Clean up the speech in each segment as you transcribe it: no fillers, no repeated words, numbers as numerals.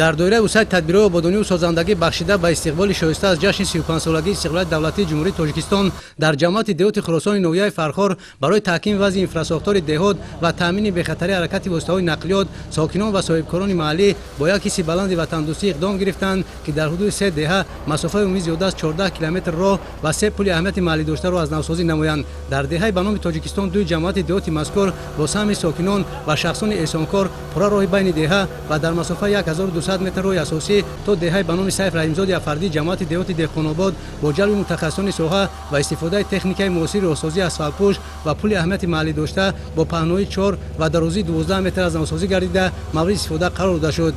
در دوره وسعت تدبیرات آبادانی و سازندگی بخشیده به استقبال شایسته از جشن 35 سالگی استقلال دولتی جمهوری تاجیکستان در جماعت دهات خراسان نویای فرخار برای تحکیم وضع انفراستراکچور دهات و تامین بخطری حرکت واسطه‌های نقلیات ساکنان و صاحبکاران محلی با یک حس بلند وطن دوستی اقدام گرفتند که در حدود 3 دهه مسافت عمومی زیاده از 14 کیلومتر راه و 3 پل اهمیت محلی داشته را از نوسازی نمایند. در دهه به نام تاجیکستان دو جماعت دهات مذکور با سهم ساکنان و شخصان احسانکار پورا راه بین دهه و در مسافت 1200 متر راه اساسی تا دهه به نام سیف رحیمزاده افردی جماعت دهات دهقان‌آباد با جلب متخصصان ساحه و استفاده تکنیک موثر راهسازی اسفالت‌پوش و پل اهمیت محلی داشته با پهنای 4 و درازی 12 متر از نوسازی گردیده مورد استفاده قرار داده شد.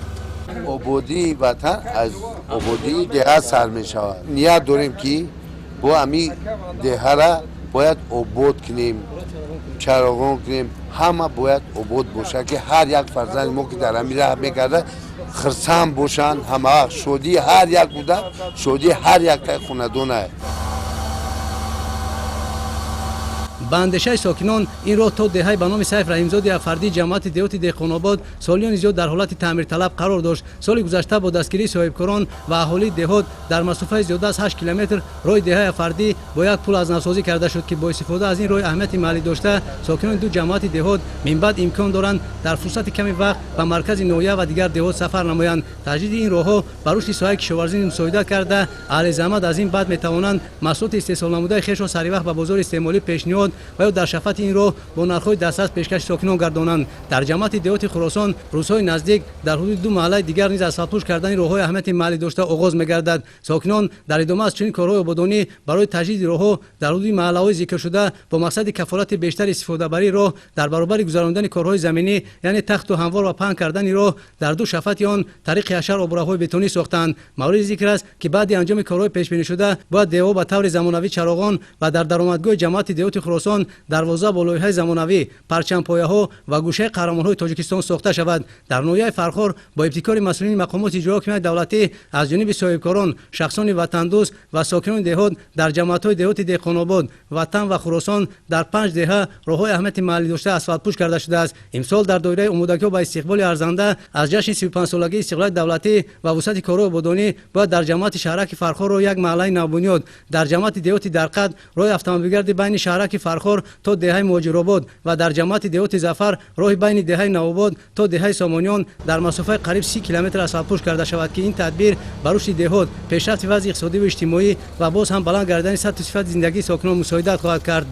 آبادی وطن از آبادی دهه سر می شود. نیت داریم که با امی دهه را باید آباد کنیم، چراغان کنیم، همه باید آباد باشه که هر یک فرزند ما که در امی راه میگرده خرسند باشند، همه شادی هر یک بوده، شادی هر یک خاندانه. به اندیشه ساکنان این راه تا دهه به نام سیف رحیمزاده افردی جماعت دهات دهقان‌آباد سالیان زیاد در حالت تعمیر طلب قرار داشت. سال گذشته با دستگیری صاحبکاران و اهالی دهات در مسافت زیاده از 8 کیلومتر راه دهه افردی با یک پل از نوسازی کرده شد که با استفاده از این راه اهمیت محلی داشته ساکنان دو جماعت دهات من بعد امکان دارند در فرصت کمی وقت به مرکز نویه و دیگر دهات سفر نمایند. تجدید این راهها بر رشد ساحه کشاورزی مساعدت کرده اهل زحمت از این بعد میتوانند محصولات استحصال نموده خویش را سریع وقت به بازار استعمالی پیشنهاد و یا در شفت این راه با نرخ‌های دسترس پیشکش ساکنان گردانند. در جماعت دهات خراسان روزهای نزدیک در حدود دو محله دیگر نیز اسفالت‌پوش کردن راه‌های اهمیت محلی داشته آغاز می‌گردد. ساکنان در ادامه از چنین کارهای آبادانی برای تجدید راه‌ها در حدود محله‌های ذکر شده با مقصد کفالت بیشتر استفاده بری راه در برابر گذراندن کارهای زمینی یعنی تخت و هموار و پهن کردن راه در دو شفت آن طریق اشر آبراه‌های بتونی ساختند. مورد ذکر است که بعد انجام کارهای پیش بینی شده باید ده‌ها به طور زمانوی چراغان و در درآمدگاه جماعت دهات خراسان دروازه با لایحه‌های زمانوی، پرچم پایه‌ها و گوشه قهرمان‌های تاجیکستان ساخته شود. در نویای فرخار با ابتکار مسئولین مقامات اجرایی حکومت دولتی از جانب صاحبکاران، شخصان وطن دوست و ساکنان دهات در جماعت‌های دهات دهقان‌آباد، وطن و خراسان در 5 دهه راه‌های اهمیت محلی داشته اسفالت‌پوش کرده شده است. امسال در دایره آمادگی به استقبال ارزنده از جشن 35 سالگی استقلال دولتی و وسعت کارهای آبادانی باید در جماعت شهرک فرخار را یک محله نوبنیاد، در جماعت دهات درقد راه اتومبیلگرد بین شهرک فرخار تا دهه مهاجرآباد و در جماعت دهات ظفر راه بین دهه نوآباد تا دهه سامانیان در مسافت قریب 30 کیلومتر اسفالت‌پوش کرده شود که این تدبیر بر رشد دهات، پیشرفت وضع اقتصادی و اجتماعی و باز هم بلند گردیدن سطح و صفت زندگی ساکنان مساعدت خواهد کرد.